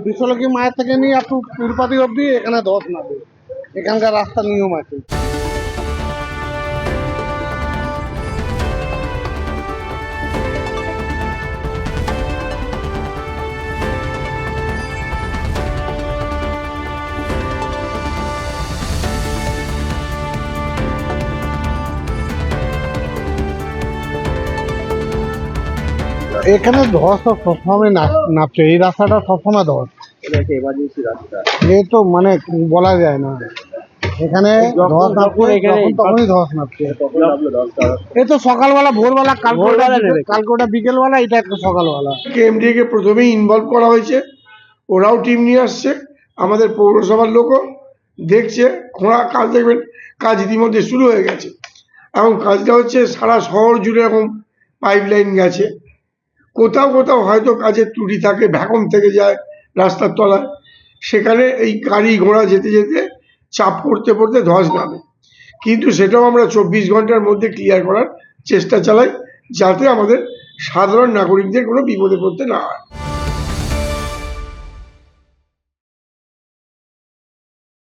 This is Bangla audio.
বিশ্বলক্ষ্মী মায়ের থেকে নিয়ে একটু তিরুপতি অব্দি এখানে ধস নামে। এখানকার রাস্তার নিয়ম আছে। এখানে ধস তো সবসময় নামছে, এই রাস্তাটা সবসময় ধস। এমার্জেন্সি রাস্তা, এ তো মানে বলা যায় না, এখানে ধস নামছে, যখন তখনই ধস নামছে। এ তো সকালবেলা ভোরবেলা, কালকে ওটা বিকেলবেলা, এটা একটা সকালবেলা। কেএমডিকে প্রথমেই ইনভলভ করা হয়েছে, ওরাও টিম নিয়ে আসছে, আমাদের পৌরসভার লোকও দেখছে। খোঁড়া কাজ দেখবেন, কাজ ইতিমধ্যে শুরু হয়ে গেছে এবং কাজটা হচ্ছে সারা শহর জুড়ে এরকম পাইপ লাইন গেছে। কোথাও কোথাও হয়তো কাজের ত্রুটি থাকে, ভ্যাকুম থেকে যায় রাস্তার তলায়, সেখানে এই গাড়ি ঘোড়া যেতে যেতে চাপ পড়তে পড়তে ধস নামে। কিন্তু সেটাও আমরা 24 ঘন্টার মধ্যে ক্লিয়ার করার চেষ্টা চালাই, যাতে আমাদের সাধারণ নাগরিকদের কোনো বিপদে পড়তে না হয়।